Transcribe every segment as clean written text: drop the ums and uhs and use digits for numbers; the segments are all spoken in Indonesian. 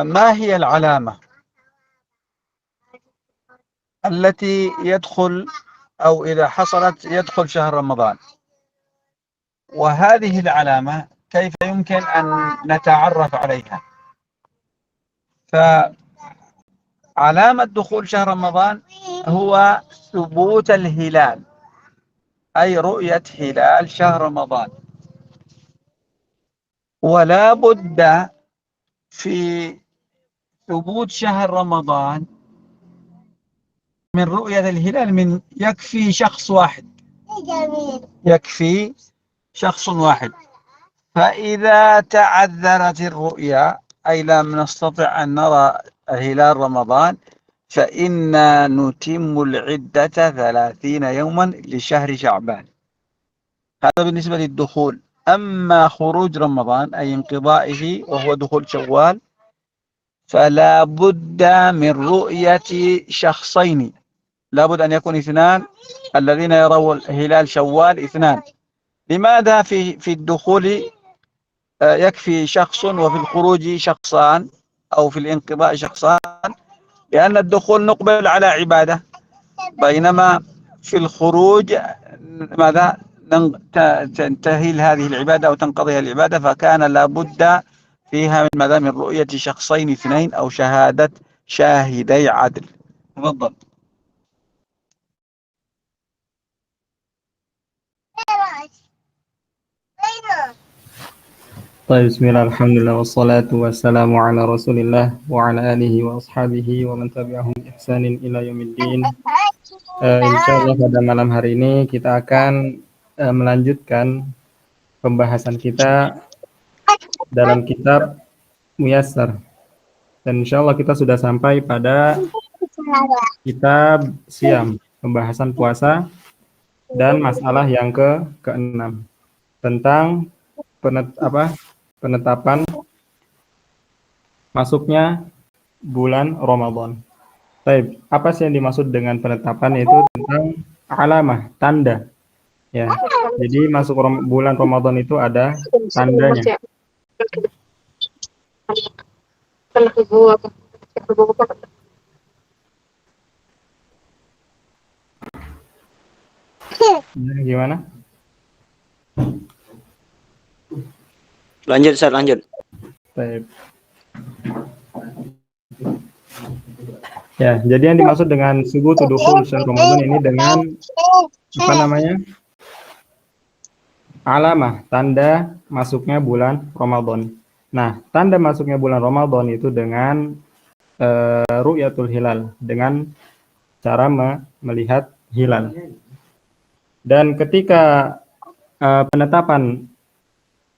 ما هي العلامة التي يدخل أو إذا حصلت يدخل شهر رمضان؟ وهذه العلامة كيف يمكن أن نتعرف عليها؟ فعلامة دخول شهر رمضان هو ثبوت الهلال، أي رؤية هلال شهر رمضان. ولا بد في ثبوت شهر رمضان من رؤية الهلال من يكفي شخص واحد، يكفي شخص واحد. فإذا تعذرت الرؤيا أي لم نستطع أن نرى هلال رمضان فإنا نتم العدة 30 يوما لشهر شعبان. هذا بالنسبة للدخول. أما خروج رمضان أي انقضائه وهو دخول شوال فلا بد من رؤية شخصين، لا بد أن يكون اثنان الذين يرون هلال شوال اثنان. لماذا في الدخول يكفي شخص وفي الخروج شخصان أو في الانقضاء شخصان؟ لأن الدخول نقبل على عبادة، بينما في الخروج ماذا تنتهي هذه العبادة أو تنقضي العبادة، فكان لابد فيها من ماذا؟ من رؤية شخصين اثنين أو شهادة شاهدي عدل. تفضل. طيب، بسم الله الحمد لله والصلاة والسلام على رسول الله وعلى آله وأصحابه ومن tabi'ahum ihsanin ila yaumiddin. Insyaallah pada malam hari ini kita akan melanjutkan pembahasan kita dalam kitab Muyassar. Dan insyaallah kita sudah sampai pada kitab Siam, pembahasan puasa dan masalah yang ke-6 tentang penetapan masuknya bulan Ramadan. Baik, apa sih yang dimaksud dengan penetapan? Itu tentang alamah, tanda. Ya, jadi masuk bulan Ramadan itu ada tandanya. Gimana? Lanjut, Ustaz, lanjut. Baik. Ya, jadi yang dimaksud dengan subuh dukhul syahr Ramadan ini dengan apa namanya? Alamah, tanda masuknya bulan Ramadan. Nah, tanda masuknya bulan Ramadan itu dengan ru'yatul hilal, dengan cara melihat hilal. Dan ketika penetapan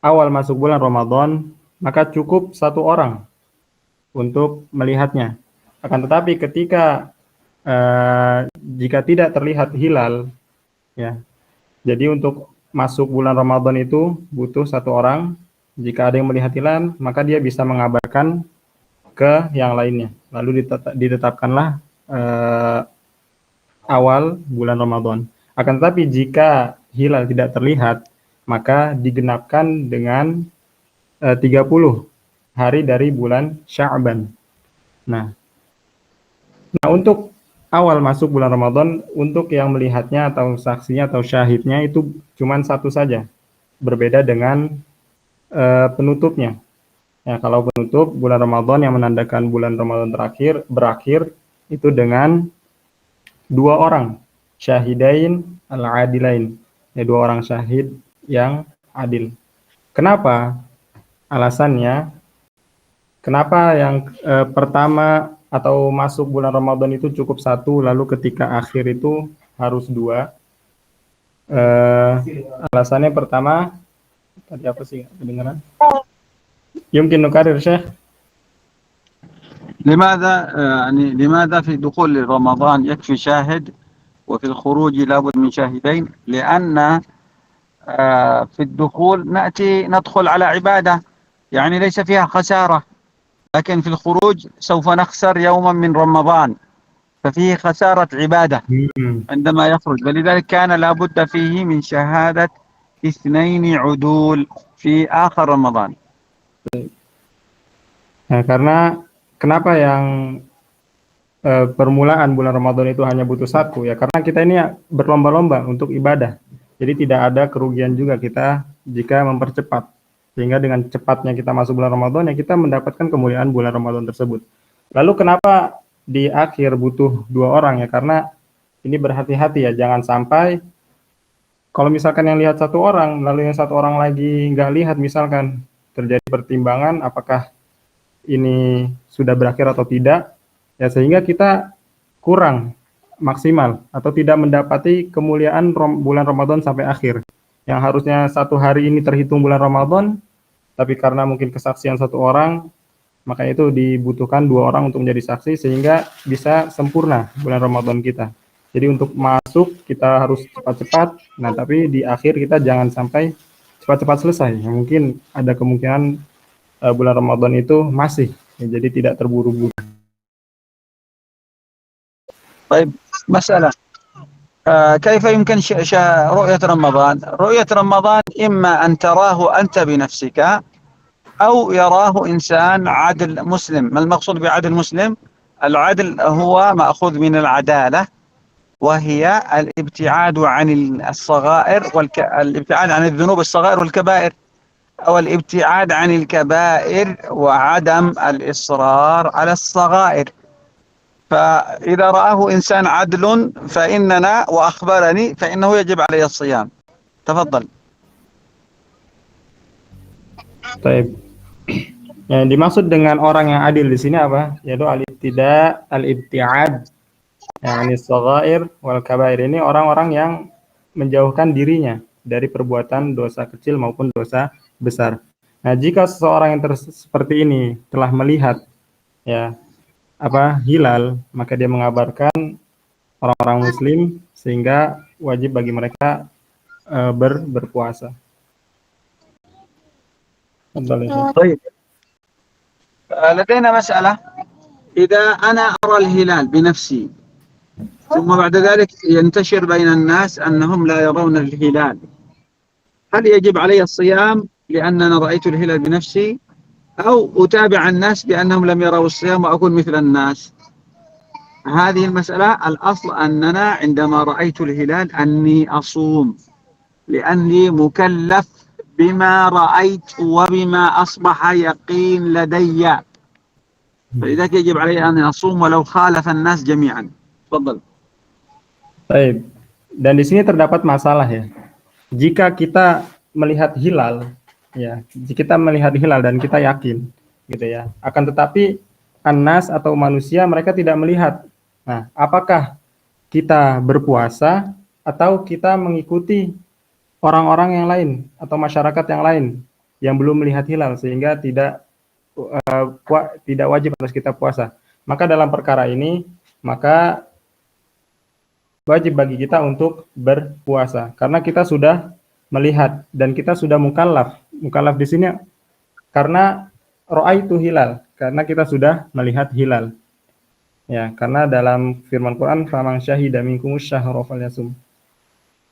awal masuk bulan Ramadan, maka cukup satu orang untuk melihatnya. Akan tetapi ketika jika tidak terlihat hilal, ya, jadi untuk masuk bulan Ramadan itu butuh satu orang. Jika ada yang melihat hilal, maka dia bisa mengabarkan ke yang lainnya. Lalu ditetapkanlah awal bulan Ramadan. Akan tetapi jika hilal tidak terlihat, maka digenapkan dengan 30 hari dari bulan Sya'ban. Nah, untuk awal masuk bulan Ramadan, untuk yang melihatnya atau saksinya atau syahidnya itu cuma satu saja. Berbeda dengan penutupnya. Ya, kalau penutup bulan Ramadan yang menandakan bulan Ramadan berakhir itu dengan 2 orang syahidain al-adilain. Ya, 2 orang syahid yang adil. Kenapa? Alasannya, kenapa yang pertama atau masuk bulan Ramadan itu cukup 1, lalu ketika akhir itu harus 2? Alasannya pertama, tadi apa sih? Kedengaran? Yumkin nukarir, Syekh. لماذا في دخول رمضان يكفي شاهد وفي الخروج لابد من شاهدين؟ لأن في الدخول ندخل على عبادة يعني ليس فيها خسارة، لكن في الخروج سوف نخسر يوما من رمضان، ففيه خسارة عبادة عندما يخرج. فلذلك كان لابد فيه من شهادة 2 عدول في آخر رمضان. Nah, karena kenapa yang permulaan bulan Ramadan itu hanya butuh satu ya, karena kita ini berlomba-lomba untuk ibadah. Jadi tidak ada kerugian juga kita jika mempercepat. Sehingga dengan cepatnya kita masuk bulan Ramadan ya kita mendapatkan kemuliaan bulan Ramadan tersebut. Lalu kenapa di akhir butuh dua orang ya? Karena ini berhati-hati ya, jangan sampai kalau misalkan yang lihat satu orang, lalu yang satu orang lagi nggak lihat, misalkan terjadi pertimbangan apakah ini sudah berakhir atau tidak, ya sehingga kita kurang maksimal atau tidak mendapati kemuliaan bulan Ramadan sampai akhir. Yang harusnya satu hari ini terhitung bulan Ramadan, tapi karena mungkin kesaksian satu orang, maka itu dibutuhkan dua orang untuk menjadi saksi sehingga bisa sempurna bulan Ramadan kita. Jadi untuk masuk kita harus cepat-cepat, nah tapi di akhir kita jangan sampai cepat-cepat selesai. Mungkin ada kemungkinan bulan Ramadan itu masih, ya, jadi tidak terburu-buru. طيب مسألة كيف يمكن رؤية رمضان؟ رؤية رمضان إما أن تراه أنت بنفسك أو يراه إنسان عادل مسلم. ما المقصود بعدل مسلم؟ العدل هو مأخوذ من العدالة، وهي الابتعاد عن الصغائر الابتعاد عن الذنوب الصغائر والكبائر، أو الابتعاد عن الكبائر وعدم الإصرار على الصغائر. فإذا رآه إنسان عدل فإننا وأخبرني فإنه يجب عليه الصيام. تفضل. Baik. Yang dimaksud dengan orang yang adil di sini apa? Yaitu al-ibtiad, yakni shaghair wal kabair. Ini orang-orang yang menjauhkan dirinya dari perbuatan dosa kecil maupun dosa besar. Nah, jika seseorang yang seperti ini telah melihat ya hilal, maka dia mengabarkan orang-orang muslim sehingga wajib bagi mereka berpuasa. طيب لدينا مسألة. إذا أنا أرى الهلال بنفسي ثم بعد ذلك ينتشر بين الناس أنهم لا يرون الهلال، هل يجب علي الصيام لأننا رأيت الهلال بنفسي، أو أتابع الناس بأنهم لم يروا الصيام وأكون مثل الناس؟ هذه المسألة الأصل أننا عندما رأيت الهلال أني أصوم لأني مكلف بما رأيت وبما أصبح يقين لدي، فلذلك يجب علي أن أصوم ولو خالف الناس جميعا. تفضل. Baik. Dan di sini terdapat masalah ya. Jika kita melihat hilal, ya, jika kita melihat hilal dan kita yakin, gitu ya. Akan tetapi annas atau manusia mereka tidak melihat. Nah, apakah kita berpuasa atau kita mengikuti orang-orang yang lain atau masyarakat yang lain yang belum melihat hilal sehingga tidak wajib atas kita puasa? Maka dalam perkara ini maka wajib bagi kita untuk berpuasa karena kita sudah melihat dan kita sudah mukallaf. Mukallaf di sini karena ra'aitu hilal, karena kita sudah melihat hilal. Ya, karena dalam firman Quran faman syahida minkumus syahra falyasum.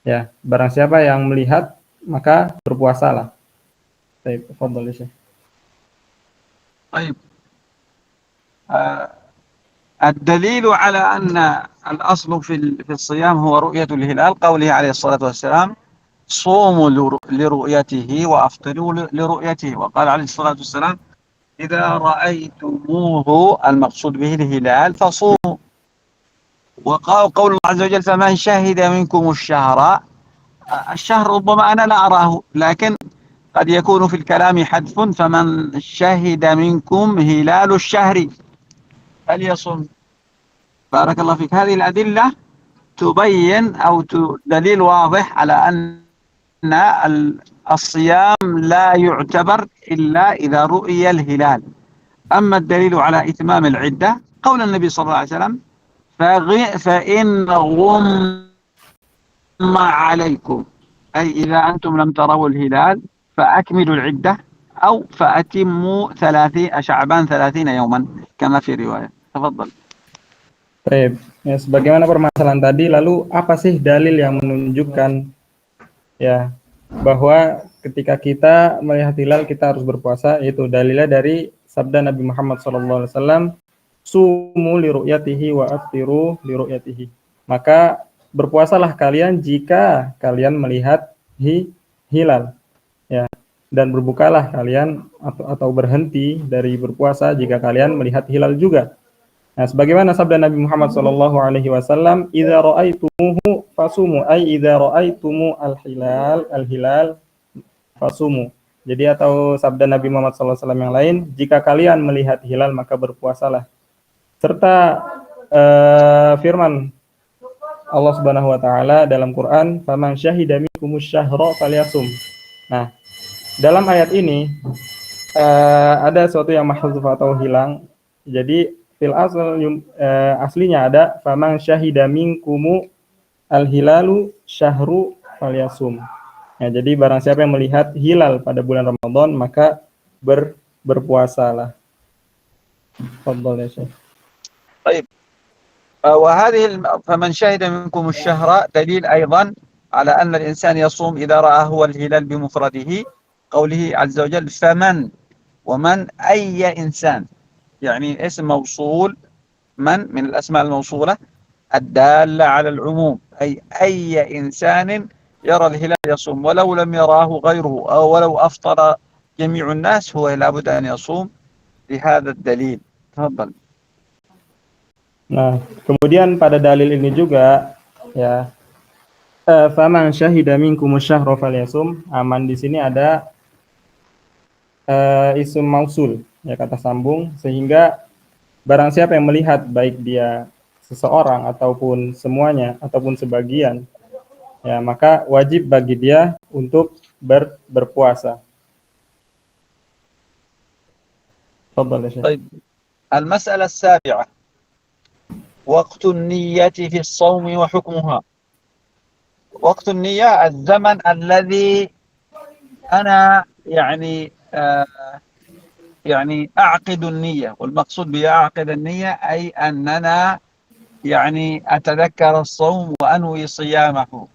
Ya, barang siapa yang melihat maka berpuasalah. Baik, tafadhal Syekh. طيب الدليل على أن الأصل في الصيام هو رؤية الهلال قوله عليه الصلاة والسلام صوموا لرؤيته وأفطروا لرؤيته، وقال عليه الصلاة والسلام إذا رأيتموه المقصود به الهلال فصوموا، وقول الله عز وجل فمن شهد منكم الشهر ربما أنا لا أراه لكن قد يكون في الكلام حذف فمن شهد منكم هلال الشهر فليصم. بارك الله فيك. هذه الأدلة تبين أو دليل واضح على أن الصيام لا يعتبر إلا إذا رؤي الهلال. أما الدليل على إتمام العدة قول النبي صلى الله عليه وسلم فإن غم عليكم، أي إذا أنتم لم تروا الهلال فأكملوا العدة أو فأتموا شعبان 30 يوما كما في رواية. تفضل. Baik, ya, sebagaimana permasalahan tadi, lalu apa sih dalil yang menunjukkan bahwa ketika kita melihat hilal kita harus berpuasa? Itu dalilnya dari sabda Nabi Muhammad SAW, sumu li ru'yatihi wa aftiru li ru'yatihi. Maka berpuasalah kalian jika kalian melihat hilal, ya, dan berbukalah kalian atau berhenti dari berpuasa jika kalian melihat hilal juga. Nah, sebagaimana sabda Nabi Muhammad SAW, "Idza ra'aitumuhu fasumu," ay idza ra'aitumu al-hilal fasumu. Jadi atau sabda Nabi Muhammad SAW yang lain, jika kalian melihat hilal maka berpuasalah. Serta firman Allah Subhanahu wa taala dalam Quran, "Faman syahida minkumus syahra falyasum." Nah, dalam ayat ini ada sesuatu yang mahdzuf atau hilang. Jadi fil aslinya ada faman syahida minkumu al-hilalu syahru falyasum. Ya, jadi barang siapa yang melihat hilal pada bulan Ramadan maka berpuasalah. Fadhal ya Syekh. طيب وهذه فمن شهد منكم الشهر دليل أيضا على أن الإنسان يصوم إذا رأى هو الهلال بمفرده، قوله عز وجل فمن، ومن أي إنسان، يعني اسم موصول، من الأسماء الموصولة الدالة على العموم، أي إنسان يرى الهلال يصوم ولو لم يراه غيره أو ولو أفطر جميع الناس هو لابد أن يصوم لهذا الدليل. تفضل. Nah, kemudian pada dalil ini juga ya, faman syahida minkumus syahra falyasum, aman di sini ada isim mausul, ya, kata sambung, sehingga barang siapa yang melihat baik dia seseorang ataupun semuanya ataupun sebagian, ya, maka wajib bagi dia untuk berpuasa. Tafadhal ya Syekh. طيب المسألة السابعة وقت النية في الصوم وحكمها. وقت النية الزمن الذي أنا يعني أعقد النية، والمقصود بأعقد النية أي أننا يعني أتذكر الصوم وأنوي صيامه،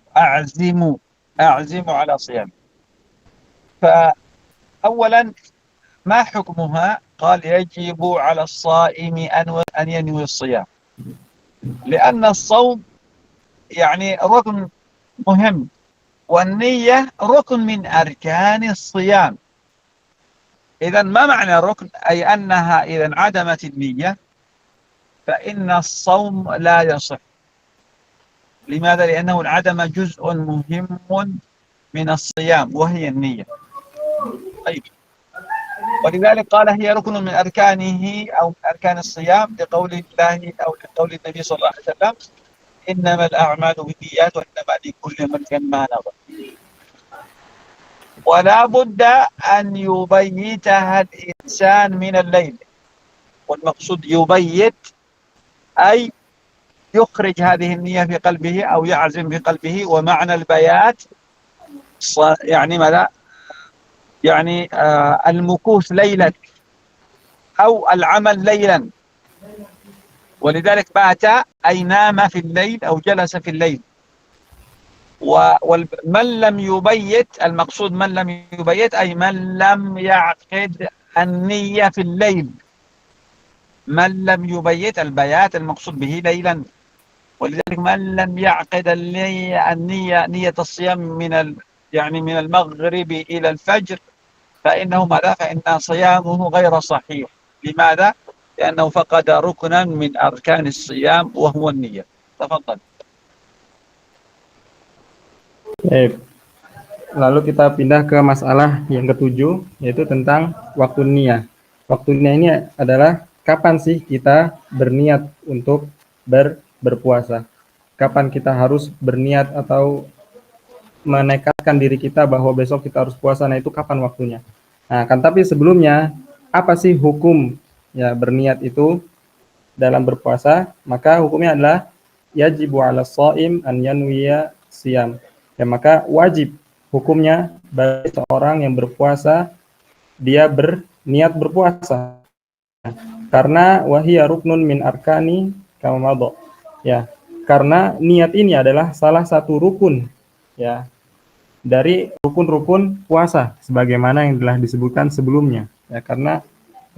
أعزم على صيامه. فأولا ما حكمها؟ قال يجب على الصائم أن ينوي الصيام، لأن الصوم يعني ركن مهم، والنية ركن من أركان الصيام. إذن ما معنى ركن؟ أي أنها إذا انعدمت النية فإن الصوم لا يصح. لماذا؟ لأنه انعدم جزء مهم من الصيام وهي النية. طيب، ولذلك قال هي ركن من أركانه أو من أركان الصيام لقول الله أو لقول النبي صلى الله عليه وسلم إنما الأعمال بالنيات وإنما لكل امرئ ما نوى. ولا بد أن يبيتها الإنسان من الليل، والمقصود يبيت أي يخرج هذه النية في قلبه أو يعزم بقلبه. ومعنى البيات يعني ماذا؟ يعني المكوث ليلا أو العمل ليلا، ولذلك بات أي نام في الليل أو جلس في الليل. ومن لم يبيت، المقصود من لم يبيت أي من لم يعقد النية في الليل. من لم يبيت، البيات المقصود به ليلا، ولذلك من لم يعقد النية نية الصيام من المغرب إلى الفجر فإنه ماذا؟ فإن صيامه غير صحيح. لماذا؟ لأنه فقد ركنا من أركان الصيام وهو النية. تفضل. Lalu kita pindah ke masalah yang ketujuh, yaitu tentang waktu niyah. Waktu niyah ini adalah kapan sih kita berniat untuk berpuasa? Kapan kita harus berniat atau menekadkan diri kita bahwa besok kita harus puasa? Nah, itu kapan waktunya? Nah, kan tapi sebelumnya, apa sih hukum ya berniat itu dalam berpuasa? Maka hukumnya adalah yajibu 'ala shaim an yanwiya siyam. Ya, maka wajib hukumnya bagi seorang yang berpuasa dia berniat berpuasa. Karena wahiyya ruknun min arkani kama madha. Ya, karena niat ini adalah salah satu rukun ya dari rukun-rukun puasa sebagaimana yang telah disebutkan sebelumnya. Ya, karena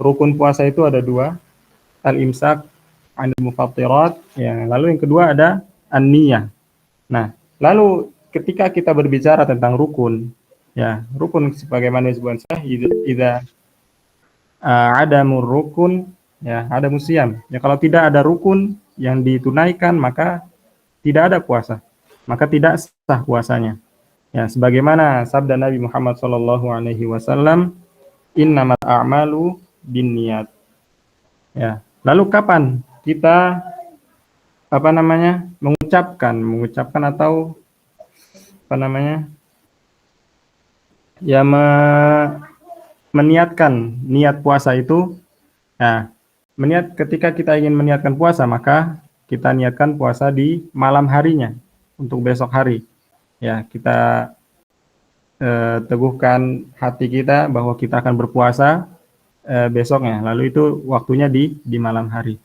rukun puasa itu ada dua, al-imsak 'anil mufattirat, ya. Lalu yang kedua ada an-niyah. Nah, lalu ketika kita berbicara tentang rukun, ya, rukun sebagaimana disebutkan idza adamur rukun, ya, ada musyam. Ya, kalau tidak ada rukun yang ditunaikan maka tidak ada puasa, maka tidak sah puasanya. Ya, sebagaimana sabda Nabi Muhammad SAW, innamal a'malu binniyat. Ya, lalu kapan kita mengucapkan atau ya meniatkan niat puasa itu. Nah, ketika kita ingin meniatkan puasa maka kita niatkan puasa di malam harinya untuk besok hari. Ya, kita teguhkan hati kita bahwa kita akan berpuasa besoknya. Lalu itu waktunya di malam hari.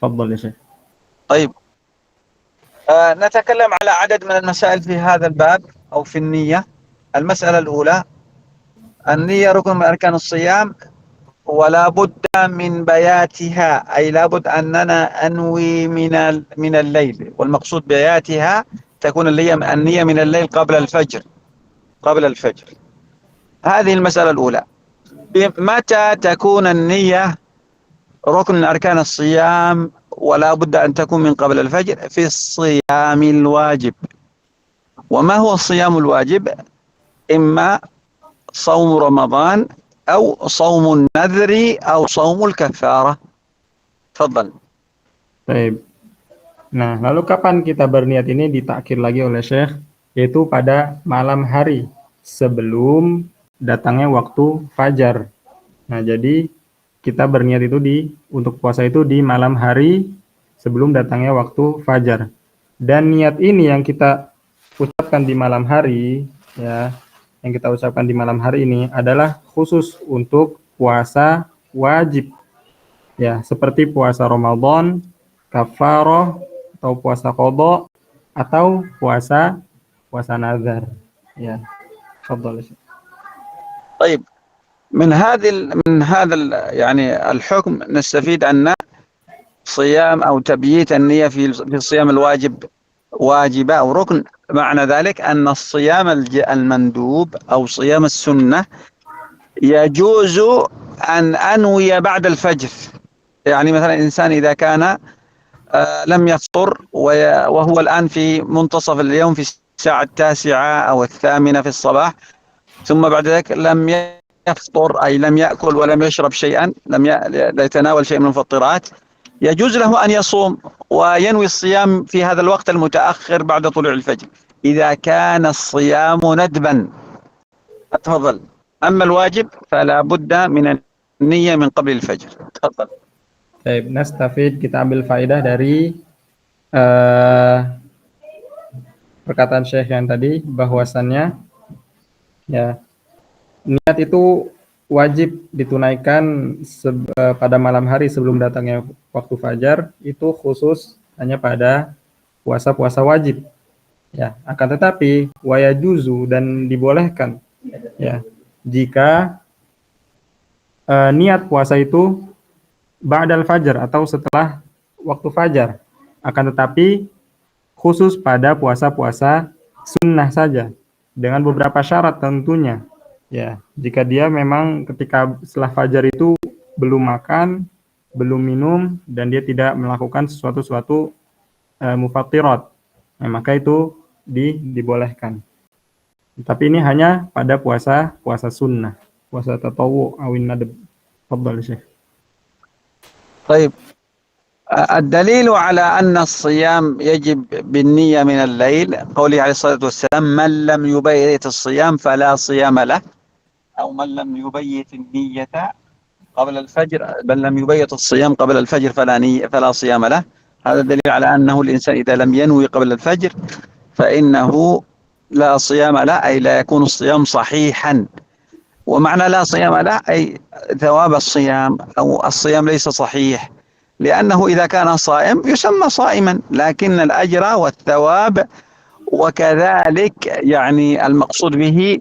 Tafadhal ya Syekh. طيب نتكلم على عدد من المسائل في هذا الباب أو في النية. المسألة الأولى: النية ركن من أركان الصيام ولا بد من بياتها، أي لا بد أننا أنوي من الليل، والمقصود بياتها تكون النية من الليل قبل الفجر. هذه المسألة الأولى. متى تكون النية ركن من أركان الصيام ولا بد أن تكون من قبل الفجر؟ في الصيام الواجب. وما هو الصيام الواجب؟ إما صوم رمضان أو صوم النذر أو صوم الكفارة. تفضل. Baik. Nah, lalu kapan kita berniat ini ditakkid lagi oleh Syekh, yaitu pada malam hari sebelum datangnya waktu fajar. Nah, jadi kita berniat itu untuk puasa itu di malam hari sebelum datangnya waktu fajar. Dan niat ini yang kita ucapkan di malam hari, ya, yang kita ucapkan di malam hari ini adalah khusus untuk puasa wajib. Ya, seperti puasa Ramadan, kafarah, atau puasa qadha, atau puasa nazar. Ya. Tafadhal. طيب، من هذا يعني الحكم نستفيد أن صيام أو تبييت النية في الصيام الواجب واجبة أو ركن. معنى ذلك أن الصيام المندوب أو صيام السنة يجوز أن أنوي بعد الفجر. يعني مثلا إنسان إذا كان لم يفطر وهو الآن في منتصف اليوم في الساعة 9 أو 8 في الصباح، ثم بعد ذلك لم يفطر، أي لم يأكل ولم يشرب شيئا، لم يتناول شيء من المفطرات، يجوز له أن يصوم وينوي الصيام في هذا الوقت المتأخر بعد طلوع الفجر إذا كان الصيام ندبا. تفضل. أما الواجب فلا بد من النية من قبل الفجر. تفضل. Baik, nastafid, kita ambil faedah dari perkataan Syekh yang tadi, bahwasannya ya niat itu wajib ditunaikan pada malam hari sebelum datangnya waktu fajar, itu khusus hanya pada puasa-puasa wajib. Ya, akan tetapi wayajuzu, dan dibolehkan ya jika niat puasa itu ba'dal fajar atau setelah waktu fajar, akan tetapi khusus pada puasa-puasa sunnah saja dengan beberapa syarat tentunya. Ya, jika dia memang ketika setelah fajar itu belum makan, belum minum, dan dia tidak melakukan sesuatu mufattirat, maka itu dibolehkan. Tapi ini hanya pada puasa sunnah, puasa tatawwu awin nadab. Tafadhal Syekh. طيب، الدليل على أن الصيام يجب بالنية من الليل قوله عليه الصلاة والسلام: من لم يبيت الصيام فلا صيام له، أو من لم يبيت النية قبل الفجر، بل لم يبيت الصيام قبل الفجر فلا صيام له. هذا دليل على أنه الإنسان إذا لم ينوي قبل الفجر فإنه لا صيام له، أي لا يكون الصيام صحيحا. ومعنى لا صيام له أي ثواب الصيام أو الصيام ليس صحيح، لأنه إذا كان صائم يسمى صائما، لكن الأجر والثواب وكذلك يعني المقصود به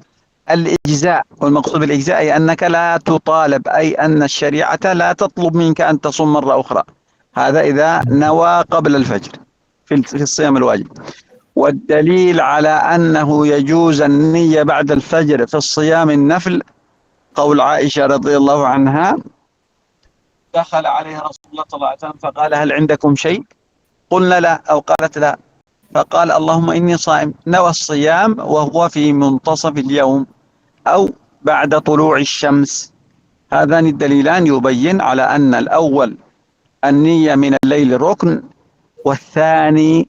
الإجزاء، والمقصود بالإجزاء أي أنك لا تطالب، أي أن الشريعة لا تطلب منك أن تصوم مرة أخرى. هذا إذا نوى قبل الفجر في الصيام الواجب. والدليل على أنه يجوز النية بعد الفجر في الصيام النفل قول عائشة رضي الله عنها: دخل عليها رسول الله صلى الله عليه وسلم فقال: هل عندكم شيء؟ قلنا لا، أو قالت لا، فقال: اللهم إني صائم. نوى الصيام وهو في منتصف اليوم أو بعد طلوع الشمس. هذان الدليلان يبين على أن الأول النية من الليل ركن، والثاني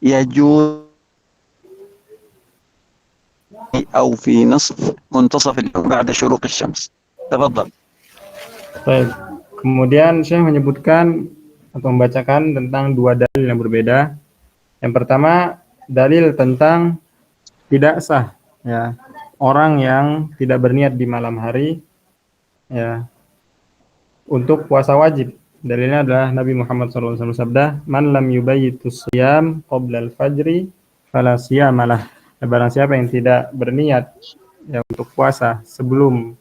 يجوز أو في منتصف اليوم بعد شروق الشمس. تفضل. Baik. Kemudian Syekh menyebutkan atau membacakan tentang dua dalil yang berbeda. Yang pertama, dalil tentang tidak sah ya orang yang tidak berniat di malam hari ya untuk puasa wajib. Dalilnya adalah Nabi Muhammad SAW sabda, "Man lam yubayyitus shiyam qabla al-fajri fala siyamalah." Barang siapa yang tidak berniat ya untuk puasa sebelum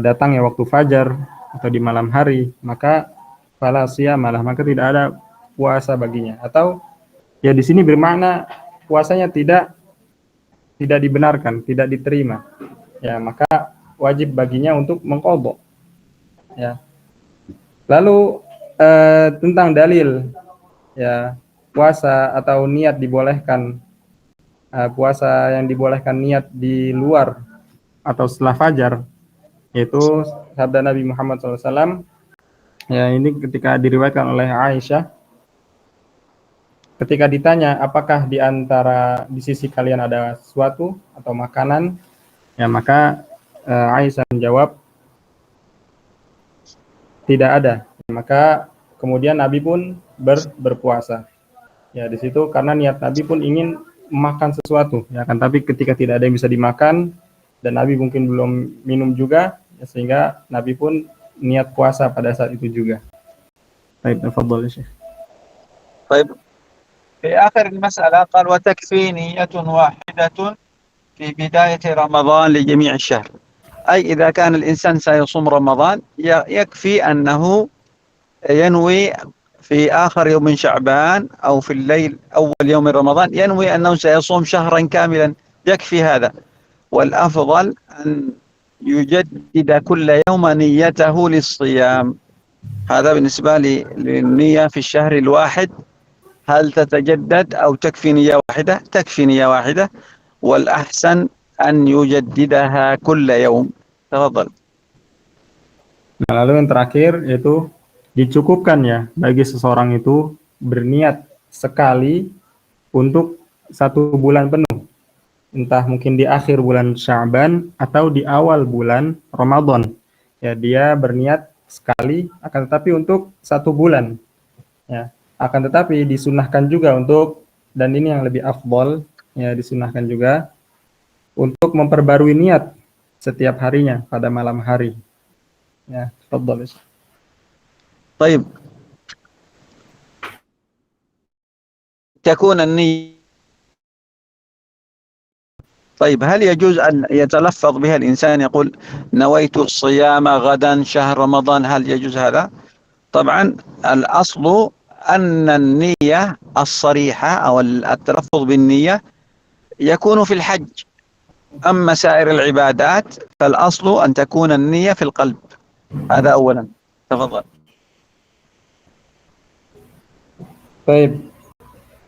datangnya waktu fajar atau di malam hari, maka fala siyamalah, maka tidak ada puasa baginya. Atau ya di sini bermakna puasanya tidak dibenarkan, tidak diterima. Ya, maka wajib baginya untuk mengqadha. Ya. Lalu tentang dalil ya puasa atau niat dibolehkan, puasa yang dibolehkan niat di luar atau setelah fajar, yaitu sabda Nabi Muhammad SAW. Ya, ini ketika diriwayatkan oleh Aisyah, ketika ditanya apakah di sisi kalian ada sesuatu atau makanan, ya maka Aisyah menjawab tidak ada. Maka kemudian Nabi pun berpuasa. Ya, di situ karena niat Nabi pun ingin makan sesuatu, ya kan, tapi ketika tidak ada yang bisa dimakan dan Nabi mungkin belum minum juga, ya, sehingga Nabi pun niat puasa pada saat itu juga. Baik, tafadhal ya Syekh. Baik. في آخر المسألة قال: وتكفي نية واحدة في بداية رمضان لجميع الشهر. أي إذا كان الإنسان سيصوم رمضان يكفي أنه ينوي في آخر يوم من شعبان أو في الليل أول يوم من رمضان ينوي أنه سيصوم شهرا كاملا، يكفي هذا. والأفضل أن يجدد كل يوم نيته للصيام. هذا بالنسبة للنية في الشهر الواحد. هل تتجدد أو تكفي نية واحدة؟ تكفي نية واحدة، والأحسن أن يجددها كل يوم. تفضل. Nah, lalu yang terakhir yaitu dicukupkan ya bagi seseorang itu berniat sekali untuk 1 bulan penuh, entah mungkin di akhir bulan Sya'ban atau di awal bulan Ramadan. Ya, dia berniat sekali, akan tetapi untuk 1 bulan. Ya, akan tetapi disunahkan juga untuk, dan ini yang lebih afdol, ya disunahkan juga untuk memperbarui niat setiap harinya pada malam hari. Ya, tafadhal. طيب، تكون النية. طيب، هل يجوز أن يتلفظ بها الإنسان، يقول نويت الصيام غدا شهر رمضان؟ هل يجوز هذا؟ طبعا الأصل أن النية الصريحة أو التلفظ بالنية يكون في الحج. أما سائر العبادات فالأصل أن تكون النية في القلب. هذا أولا. تفضل. Baik.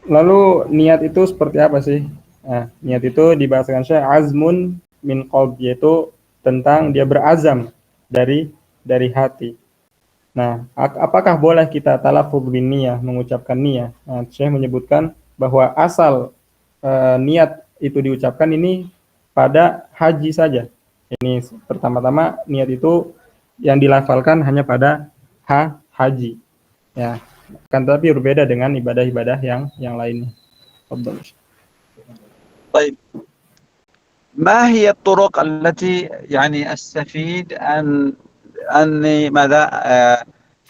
Lalu niat itu seperti apa sih? Nah, niat itu dibahasakan Syekh azmun min qalb, yaitu tentang dia berazam dari hati. Nah, apakah boleh kita talaffuz bin niyah, mengucapkan niyah? Nah, Syekh menyebutkan bahwa asal niat itu diucapkan ini pada haji saja. Ini pertama-tama niat itu yang dilafalkan hanya pada haji. Ya, kan tapi berbeda dengan ibadah-ibadah yang lainnya. طيب، ما هي الطرق التي يعني أستفيد أني ماذا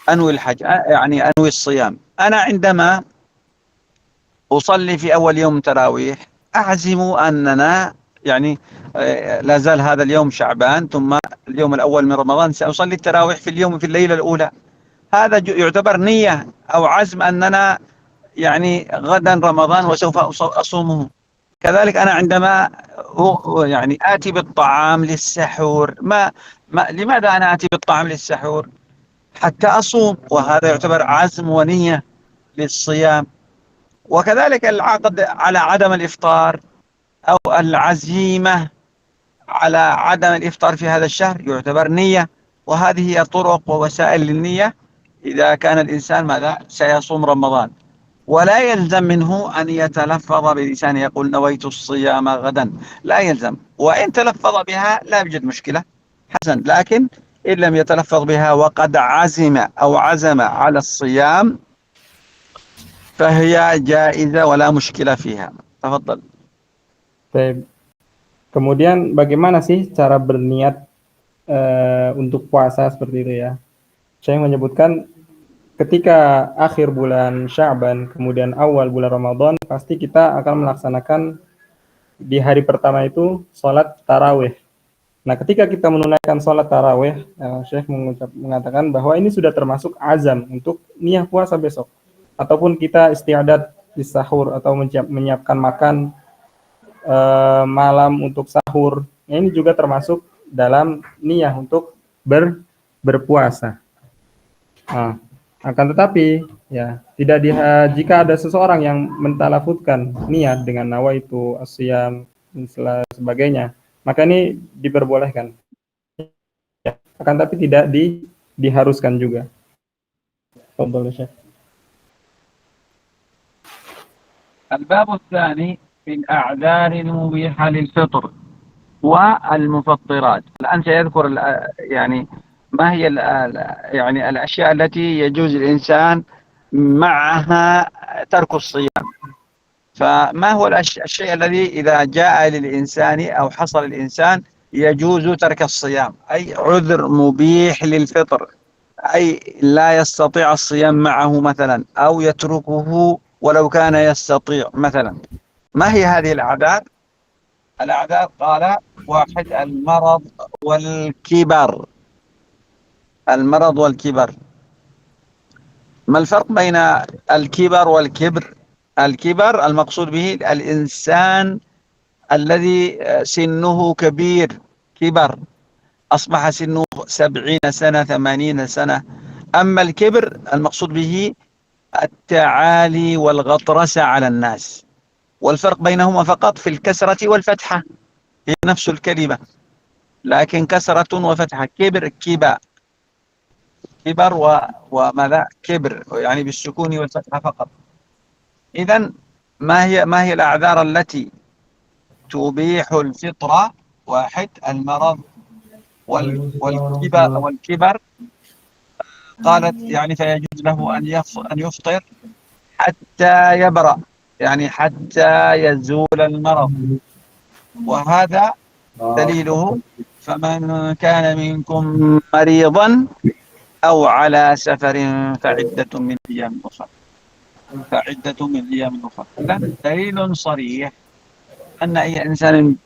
أنوي الحج، يعني أنوي الصيام؟ أنا عندما أصلي في أول يوم تراويح أعزم أننا يعني لا زال هذا اليوم شعبان، ثم اليوم الأول من رمضان سأصلي التراويح في اليوم في الليلة الأولى. هذا يعتبر نية أو عزم أننا يعني غدا رمضان وسوف أصومه. كذلك أنا عندما يعني آتي بالطعام للسحور، لماذا أنا آتي بالطعام للسحور؟ حتى أصوم، وهذا يعتبر عزم ونية للصيام. وكذلك العقد على عدم الإفطار أو العزيمة على عدم الإفطار في هذا الشهر يعتبر نية، وهذه هي طرق ووسائل للنية إذا كان الإنسان ماذا سيصوم رمضان. ولا يلزم منه أن يتلفظ بلسانه يقول نويت الصيام غدا، لا يلزم، وإن تلفظ بها لا يوجد مشكلة حسن، لكن إن لم يتلفظ بها وقد عزم أو عزم على الصيام فهي جائزة ولا مشكلة فيها. تفضل. Baik. Kemudian bagaimana sih cara berniat untuk puasa seperti itu ya? Saya menyebutkan ketika akhir bulan Sya'ban, kemudian awal bulan Ramadan, pasti kita akan melaksanakan di hari pertama itu sholat tarawih. Nah, ketika kita menunaikan sholat tarawih, Syekh mengatakan bahwa ini sudah termasuk azam untuk niat puasa besok. Ataupun kita istiadat di sahur atau menyiapkan makan malam untuk sahur. Ini juga termasuk dalam niat untuk berpuasa. Nah, akan tetapi ya jika ada seseorang yang mentalafutkan niat dengan nawaitu asyam dan sebagainya, maka ini diperbolehkan. Ya, akan tapi tidak diharuskan juga. الباب الثاني في الأعذار المبيحة للفطر والمفطرات. الآن سيذكر يعني ما هي يعني الأشياء التي يجوز الإنسان معها ترك الصيام. فما هو الشيء الذي إذا جاء للإنسان أو حصل الإنسان يجوز ترك الصيام، أي عذر مبيح للفطر، أي لا يستطيع الصيام معه مثلا أو يتركه ولو كان يستطيع مثلا. ما هي هذه الأعذار؟ الأعذار قال: واحد، المرض والكبر. المرض والكبر. ما الفرق بين الكبر والكبر؟ الكبر المقصود به الإنسان الذي سنه كبير، كبر، أصبح سنه 70 سنة 80 سنة. أما الكبر المقصود به التعالي والغطرسة على الناس، والفرق بينهما فقط في الكسرة والفتحة، هي نفس الكلمة لكن كسرة وفتحة. كبر كبا، كبر وماذا كبر، يعني بالسكون والفتحة فقط. إذن ما هي الأعذار التي تبيح الفطرة؟ واحد، المرض والكبر. قالت يعني فيجوز له أن يفطر حتى يبرأ، يعني حتى يزول المرض، وهذا دليله: فمن كان منكم مريضا أو على سفر فعدة من أيام أخرى. فعدة من أيام أخرى. دليل صريح أن أي إنسان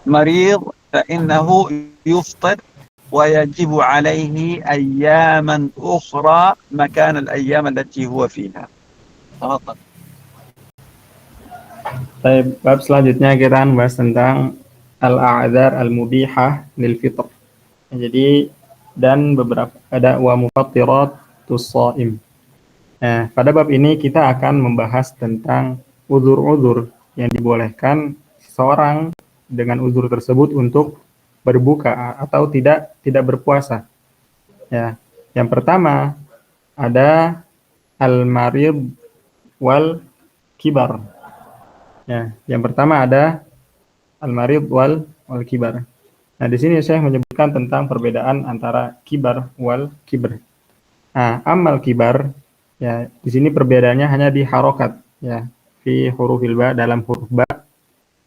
مريض فإنه يفطر ويجب عليه أياما أخرى مكان الأيام التي هو فيها. تفضل. Baik, bab selanjutnya kita akan bahas tentang al-a'dzar al-mubihah lil fitr. Jadi dan beberapa ada wa mufattiratus shaim. Nah, pada bab ini kita akan membahas tentang uzur-uzur yang dibolehkan seseorang dengan uzur tersebut untuk berbuka atau tidak berpuasa. Ya, yang pertama ada al-marid wal kibar. Ya, yang pertama ada al-marid wal kibar. Nah, di sini saya menyebutkan tentang perbedaan antara kibar wal kibr. Nah, amal kibar, ya, di sini perbedaannya hanya di harokat, ya, fi hurufil ba, dalam huruf ba,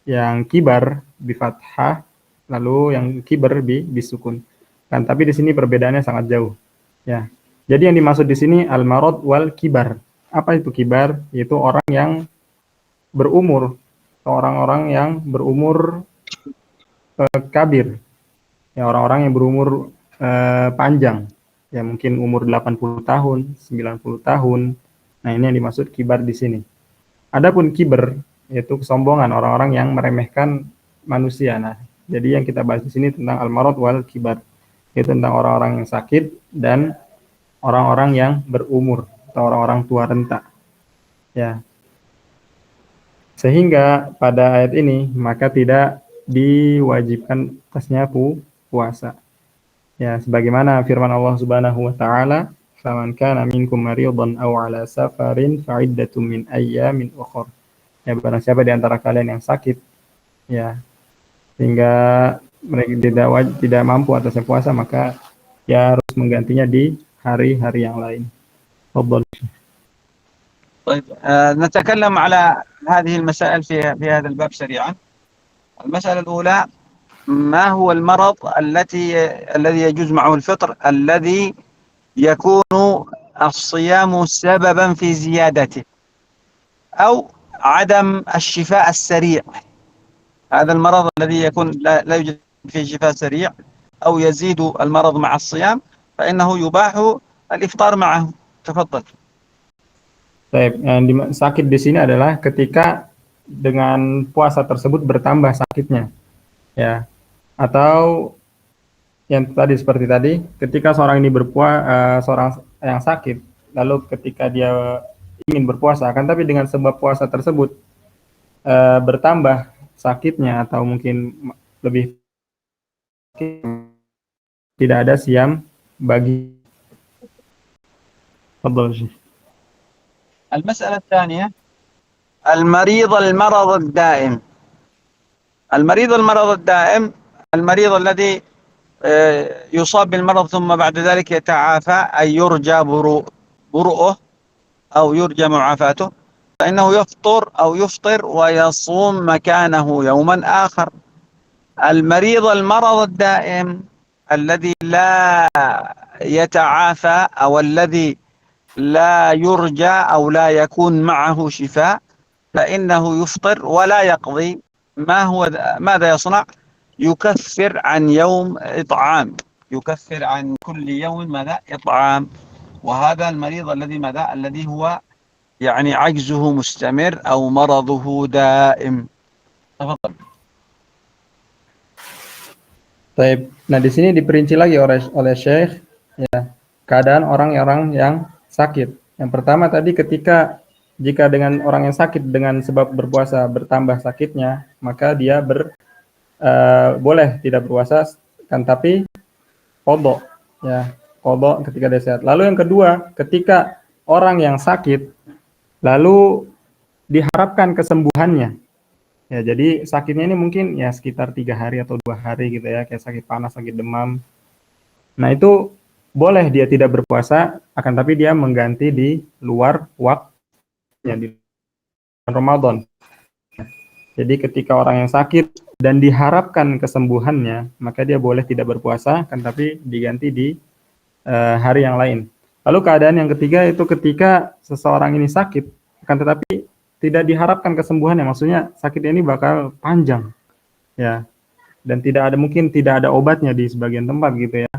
yang kibar bi fathah, lalu yang kibr bi sukun. Kan, tapi di sini perbedaannya sangat jauh, ya. Jadi yang dimaksud di sini al-marad wal kibar. Apa itu kibar? Yaitu orang yang berumur, orang-orang yang berumur kabir, ya orang-orang yang berumur panjang, ya mungkin umur 80 tahun, 90 tahun. Nah, ini yang dimaksud kibar di sini. Adapun kiber yaitu kesombongan orang-orang yang meremehkan manusia. Nah, jadi yang kita bahas di sini tentang al-marad wal kibar, yaitu tentang orang-orang yang sakit dan orang-orang yang berumur atau orang-orang tua renta. Ya. Sehingga pada ayat ini maka tidak diwajibkan atasnya puasa. Ya, sebagaimana firman Allah Subhanahu wa taala, "Faman kana minkum maridan aw 'ala safarin fa'iddatun min ayyamin ukhra." Ya, barang siapa di antara kalian yang sakit, ya, sehingga mereka tidak mampu atasnya puasa, maka ya harus menggantinya di hari-hari yang lain. Tafadhal. طيب نتكلم على هذه المسائل في هذا الباب سريعا. المسألة الأولى: ما هو المرض الذي يجوز معه الفطر الذي يكون الصيام سببا في زيادته أو عدم الشفاء السريع؟ هذا المرض الذي يكون لا يوجد فيه شفاء سريع أو يزيد المرض مع الصيام فإنه يباح الإفطار معه. تفضل. Baik, yang sakit di sini adalah ketika dengan puasa tersebut bertambah sakitnya, ya, atau yang tadi seperti tadi, ketika seorang ini seorang yang sakit, lalu ketika dia ingin berpuasa, akan tapi dengan sebab puasa tersebut bertambah sakitnya atau mungkin lebih tidak ada siam bagi. المسألة الثانية: المرض الدائم. المرض الدائم المريض الذي يصاب بالمرض ثم بعد ذلك يتعافى، أي يرجى برؤه أو يرجى معافاته، فإنه يفطر ويصوم مكانه يوما آخر. المرض الدائم الذي لا يتعافى أو الذي لا يرجى أو لا يكون معه شفاء فإنه يفطر ولا يقضي. ماذا يصنع؟ يكفر عن يوم إطعام، يكفر عن كل يوم ماذا؟ إطعام. وهذا المريض الذي هو يعني عجزه مستمر أو مرضه دائم. تفضل. Baik. Nah, di sini diperinci lagi oleh Syekh, ya, keadaan orang-orang yang sakit. Yang pertama tadi jika dengan orang yang sakit dengan sebab berpuasa bertambah sakitnya, maka dia boleh tidak berpuasa, kan tapi qadha, ya, qadha ketika dia sehat. Lalu yang kedua, ketika orang yang sakit lalu diharapkan kesembuhannya. Ya, jadi sakitnya ini mungkin ya sekitar 3 hari atau 2 hari gitu ya, kayak sakit panas, sakit demam. Nah, itu boleh dia tidak berpuasa, akan tapi dia mengganti di luar waktunya di Ramadan. Jadi ketika orang yang sakit dan diharapkan kesembuhannya, maka dia boleh tidak berpuasa, akan tapi diganti di hari yang lain. Lalu keadaan yang ketiga itu ketika seseorang ini sakit, akan tetapi tidak diharapkan kesembuhannya, maksudnya sakit ini bakal panjang, ya, dan mungkin tidak ada obatnya di sebagian tempat gitu ya.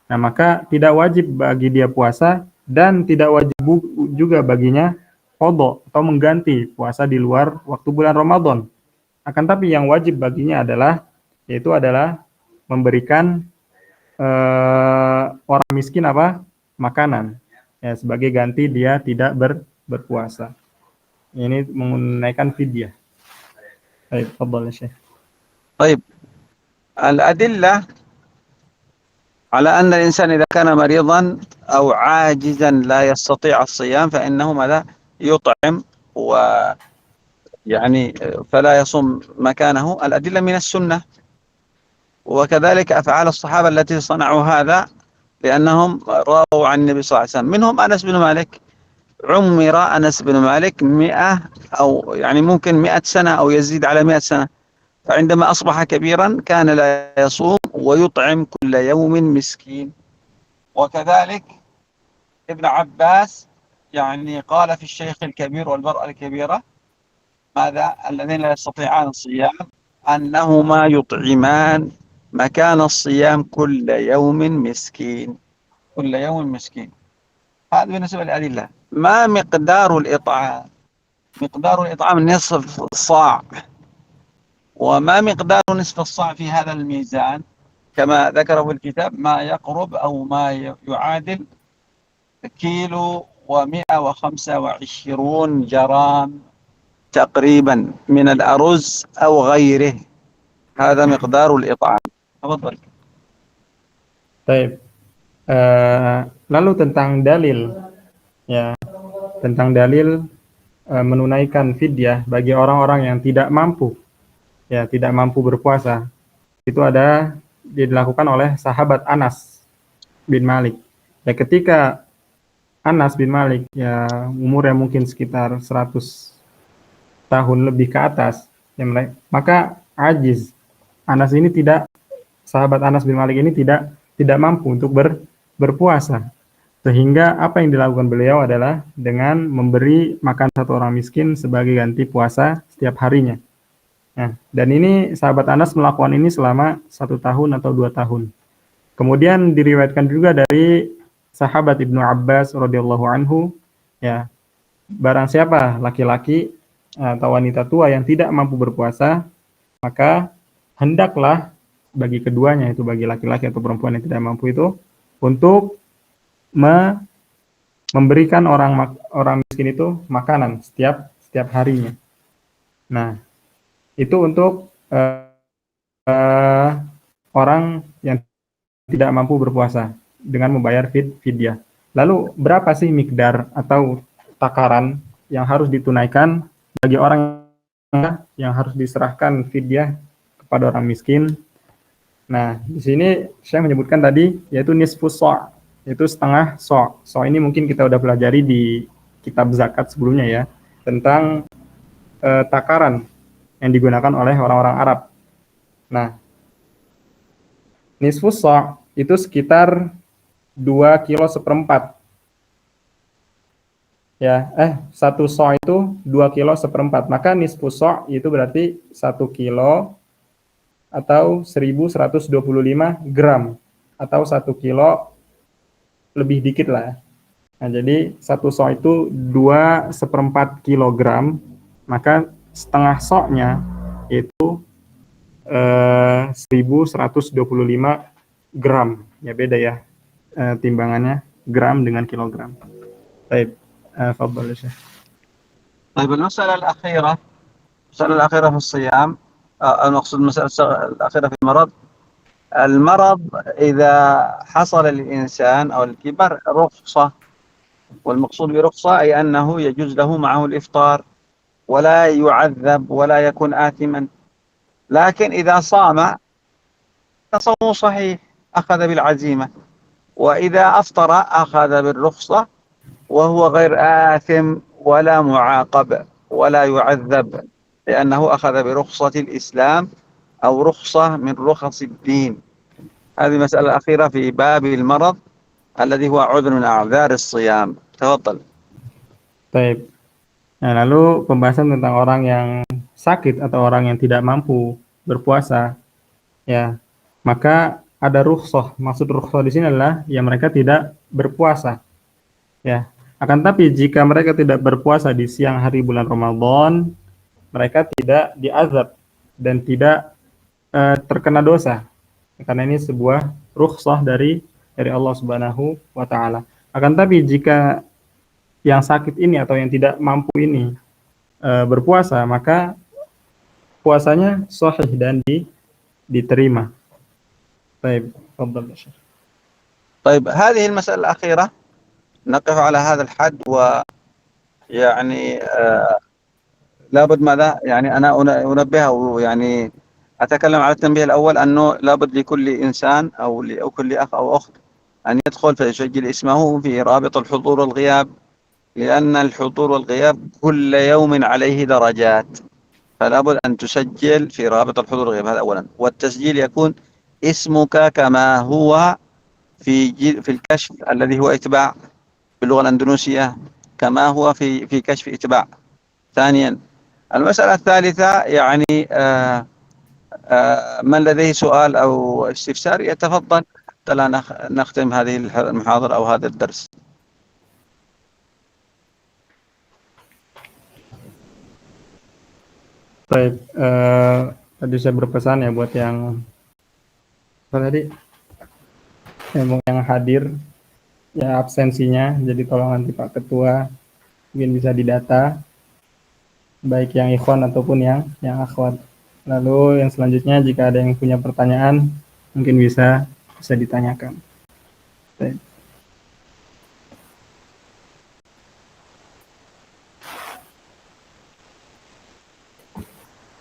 Nah, maka tidak wajib bagi dia puasa dan tidak wajib juga baginya qadha atau mengganti puasa di luar waktu bulan Ramadan. Akan tapi yang wajib baginya yaitu adalah memberikan orang miskin makanan, ya, sebagai ganti dia tidak berpuasa. Ini menunaikan fidyah. Baik, tafadhal Syekh. طيب، الأدلة على أن الإنسان إذا كان مريضا أو عاجزا لا يستطيع الصيام فإنه ماذا؟ يطعم ويعني فلا يصوم مكانه. الأدلة من السنة، وكذلك أفعال الصحابة التي صنعوا هذا لأنهم رووا عن النبي صلى الله عليه وسلم. منهم أنس بن مالك، عمر أنس بن مالك 100 أو يعني ممكن 100 سنة أو يزيد على 100 سنة، فعندما أصبح كبيرا كان لا يصوم ويطعم كل يوم مسكين. وكذلك ابن عباس يعني قال في الشيخ الكبير والمرأة الكبيرة ماذا؟ الذين لا يستطيعان الصيام أنهما يطعمان مكان الصيام كل يوم مسكين. كل يوم مسكين. هذا بالنسبة للأدلة. ما مقدار الإطعام؟ مقدار الإطعام نصف صاع. وما مقدار نصف الصاع في هذا الميزان؟ كما ذكره الكتاب ما يقرب أو ما يعادل كيلو و125 جرام تقريبا من الأرز أو غيره. هذا مقدار الإطعام. تفضل. Baik. Lalu tentang dalil, ya, tentang dalil menunaikan fidyah bagi orang-orang yang tidak mampu, ya, tidak mampu berpuasa. Itu dilakukan oleh sahabat Anas bin Malik. Ya, ketika Anas bin Malik, ya, umurnya mungkin sekitar 100 tahun lebih ke atas, ya, maka ajiz. Sahabat Anas bin Malik ini tidak mampu untuk berpuasa. Sehingga apa yang dilakukan beliau adalah dengan memberi makan satu orang miskin sebagai ganti puasa setiap harinya. Nah, dan ini sahabat Anas melakukan ini selama 1 tahun atau 2 tahun. Kemudian diriwayatkan juga dari sahabat Ibnu Abbas radhiyallahu anhu, ya, barang siapa laki-laki atau wanita tua yang tidak mampu berpuasa, maka hendaklah bagi keduanya, itu bagi laki-laki atau perempuan yang tidak mampu itu, untuk memberikan orang miskin itu makanan setiap harinya. Nah, itu untuk orang yang tidak mampu berpuasa dengan membayar fidyah. Lalu berapa sih mikdar atau takaran yang harus ditunaikan bagi orang yang harus diserahkan fidyah kepada orang miskin? Nah, di sini saya menyebutkan tadi yaitu nisfus sa', yaitu setengah sa'. Sa' ini mungkin kita udah pelajari di kitab zakat sebelumnya, ya, tentang takaran yang digunakan oleh orang-orang Arab. Nah, nisfus sa' itu sekitar 2 kilo seperempat. Ya, 1 sa' itu 2 kilo seperempat. Maka nisfus sa' itu berarti 1 kilo atau 1125 gram atau 1 kilo lebih dikit lah. Nah, jadi 1 sa' itu 2/4 kilogram, maka setengah sa'-nya itu 1125 gram. Ya, beda ya timbangannya, gram dengan kilogram. Baik, fadhal ya. طيب المسألة الأخيرة في الصيام، المقصود المسألة الأخيرة في المرض. المرض إذا حصل للإنسان أو الكبر رخصة، والمقصود برخصة أي أنه يجوز له معه الإفطار ولا يعذب ولا يكون آثما. لكن إذا صام فصومه صحيح، أخذ بالعزيمة، وإذا أفطر أخذ بالرخصة وهو غير آثم ولا معاقب ولا يعذب، لأنه أخذ برخصة الإسلام أو رخصة من رخص الدين. هذه المسألة الأخيرة في باب المرض الذي هو عذر من أعذار الصيام. تفضل. Baik. Nah, lalu pembahasan tentang orang yang sakit atau orang yang tidak mampu berpuasa, ya, maka ada rukhsah. Maksud rukhsah di sini adalah ya mereka tidak berpuasa, ya. Akan tapi jika mereka tidak berpuasa di siang hari bulan Ramadan, mereka tidak diazab dan tidak terkena dosa, karena ini sebuah rukhsah dari Allah Subhanahu wa taala. Akan tapi jika yang sakit ini atau yang tidak mampu ini berpuasa, maka puasanya sahih dan diterima. Baik, tafadhal ya Syekh. طيب هذه المسألة الأخيرة نقف على هذا الحد، ويعني لابد ماذا يعني أنا أنبه، يعني أتكلم على التنبيه الأول أنه لابد لكل إنسان أو كل أخ أو أخت أن يدخل فيسجل اسمه في رابط الحضور والغياب، لأن الحضور والغياب كل يوم عليه درجات، فلا بد أن تسجل في رابط الحضور والغياب. هذا أولا. والتسجيل يكون اسمك كما هو في الكشف الذي هو إتباع باللغة الأندونيسية، كما هو في كشف إتباع. ثانيا، المسألة الثالثة يعني من لديه سؤال أو استفسار يتفضل حتى لا نختم هذه المحاضرة أو هذا الدرس. Baik, tadi saya berpesan ya buat yang yang hadir, ya absensinya, jadi tolong nanti Pak Ketua mungkin bisa didata, baik yang ikhwan ataupun yang akhwat. Lalu yang selanjutnya jika ada yang punya pertanyaan mungkin bisa ditanyakan. Baik.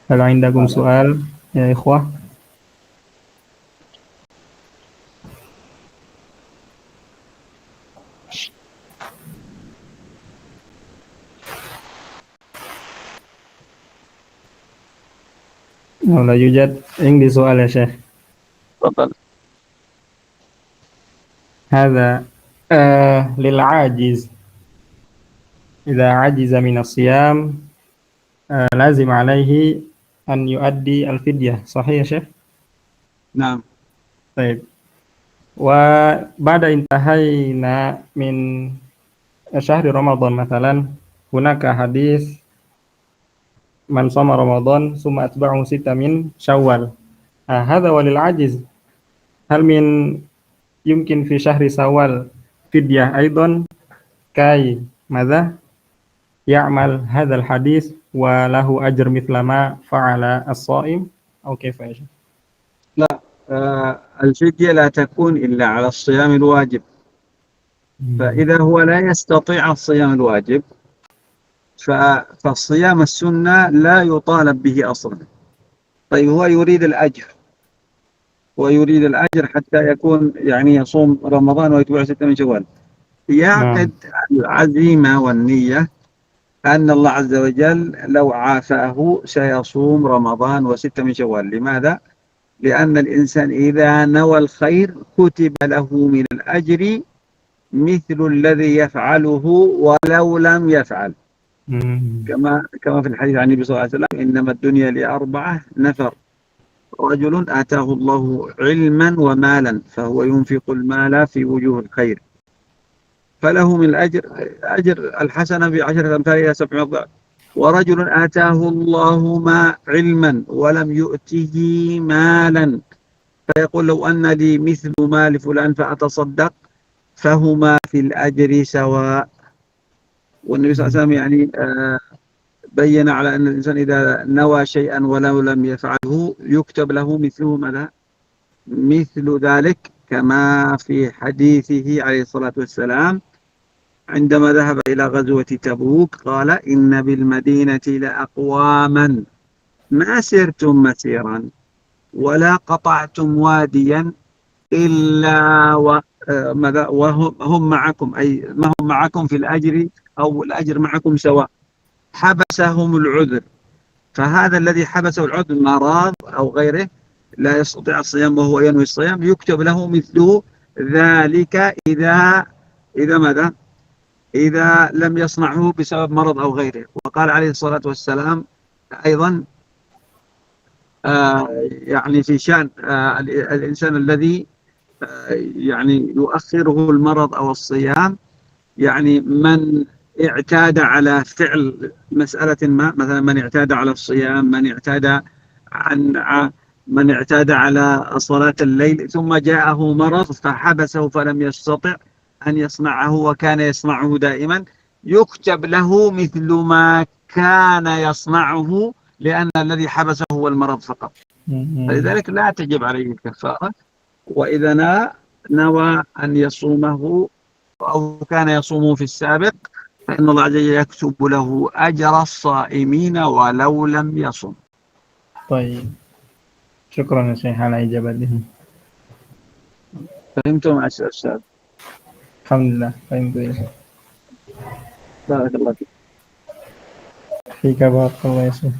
Kalau indakum soal ya ikhwah. لا يوجد عندي سؤال يا شيخ. تفضل. هذا للعاجز إذا عجز من الصيام لازم عليه أن يؤدي الفدية، صحيح يا شيخ؟ نعم. طيب، وبعد انتهينا من شهر رمضان مثلا هناك حديث من صام رمضان ثم أتبعه 6 من شوال، هذا وللعاجز هل من يمكن في شهر شوال فدية أيضا كي ماذا يعمل هذا الحديث وله أجر مثل ما فعل الصائم أو كيف يا شيخ؟ لا، الفدية لا تكون إلا على الصيام الواجب، فإذا هو لا يستطيع الصيام الواجب فالصيام السنة لا يطالب به أصلا. طيب هو يريد الأجر حتى يكون يعني يصوم رمضان ويتبع 6 من شوال، يعقد العزيمة والنية أن الله عز وجل لو عافاه سيصوم رمضان و6 من شوال. لماذا؟ لأن الإنسان إذا نوى الخير كتب له من الأجر مثل الذي يفعله ولو لم يفعل، كما في الحديث عن النبي صلى الله عليه وسلم: إنما الدنيا ل4 نفر: رجل آتاه الله علما ومالا فهو ينفق المال في وجوه الخير فله من أجر الحسنة ب10 أمثال إلى 700 ضعف، ورجل آتاه الله ما علما ولم يؤته مالا فيقول: لو أن لي مثل مال فلان فأتصدق، فهما في الأجر سواء. والنبي صلى الله عليه وسلم يعني بين على أن الإنسان إذا نوى شيئا ولو لم يفعله يكتب له مثله ماذا؟ مثل ذلك، كما في حديثه عليه الصلاة والسلام عندما ذهب إلى غزوة تبوك قال: إن بالمدينة لأقواما ما سرتم مسيرا ولا قطعتم واديا إلا وهم معكم، أي ما هم معكم في الأجر أو الأجر معكم سواء، حبسهم العذر. فهذا الذي حبسه العذر مرض أو غيره لا يستطيع الصيام وهو ينوي الصيام يكتب له مثله ذلك إذا ماذا؟ إذا لم يصنعه بسبب مرض أو غيره. وقال عليه الصلاة والسلام أيضا يعني في شأن الإنسان الذي يعني يؤخره المرض أو الصيام، يعني من اعتاد على فعل مسألة ما، مثلا من اعتاد على الصيام، من اعتاد على صلاة الليل ثم جاءه مرض فحبسه فلم يستطع أن يصنعه وكان يصنعه دائما، يكتب له مثل ما كان يصنعه، لأن الذي حبسه هو المرض فقط. فلذلك لا تجب عليه الكفارة، وإذا نوى أن يصومه أو كان يصومه في السابق فإن الله عز وجل يكتب له أجر الصائمين ولو لم يصم. طيب، شكرا يا شيخ على إجابته. فهمتم يا أستاذ؟ الحمد لله فهمت يا شيخ. بارك الله فيك بارك الله يا شيخ.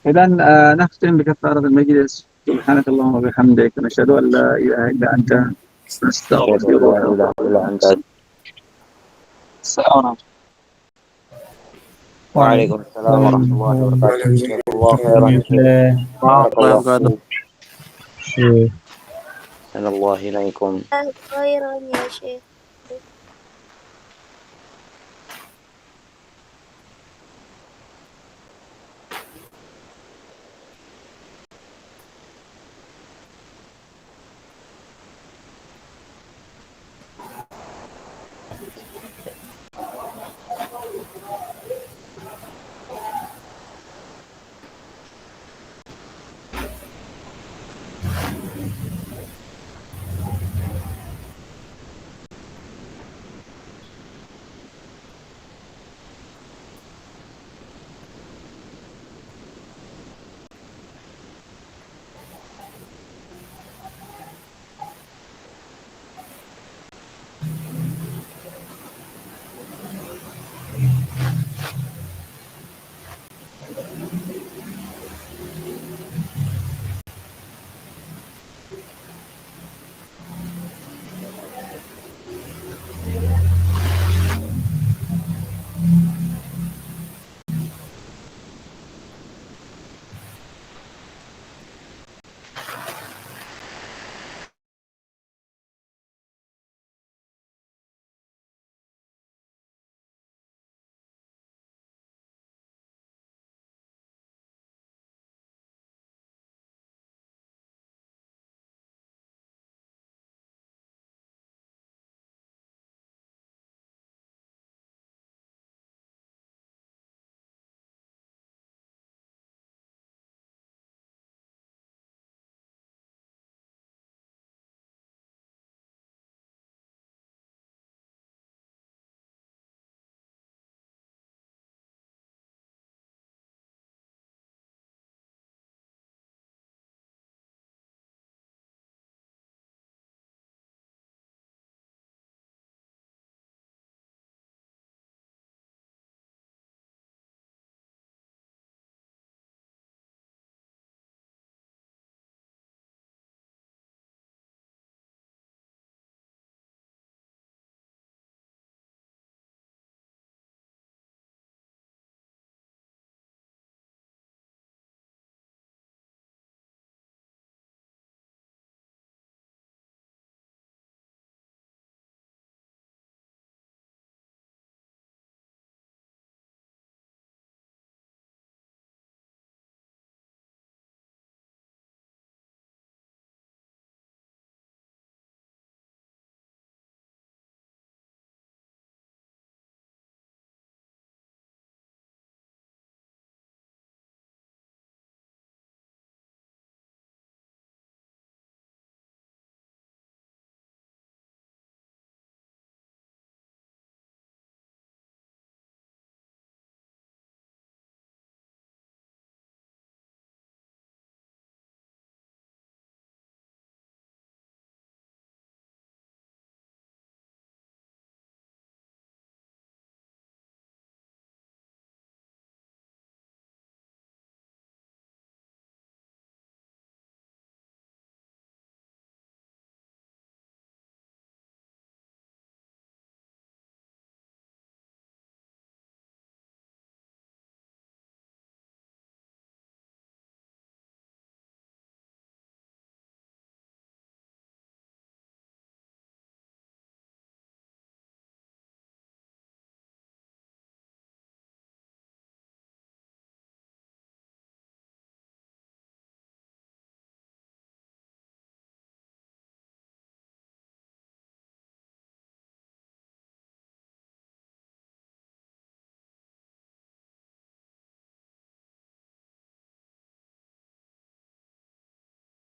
إذا نختم بكفارة المجلس. سبحانك اللهم وبحمدك، نشهد أن لا إله إلا أنت، نستغفرك. السلام عليكم. Waalaikumsalam warahmatullahi wabarakatuh. Jazakallahu khairan ya Syekh. الله Barakallahu وبركاته. fiik. Assalamualaikum ilaikum. khairan ya Syekh.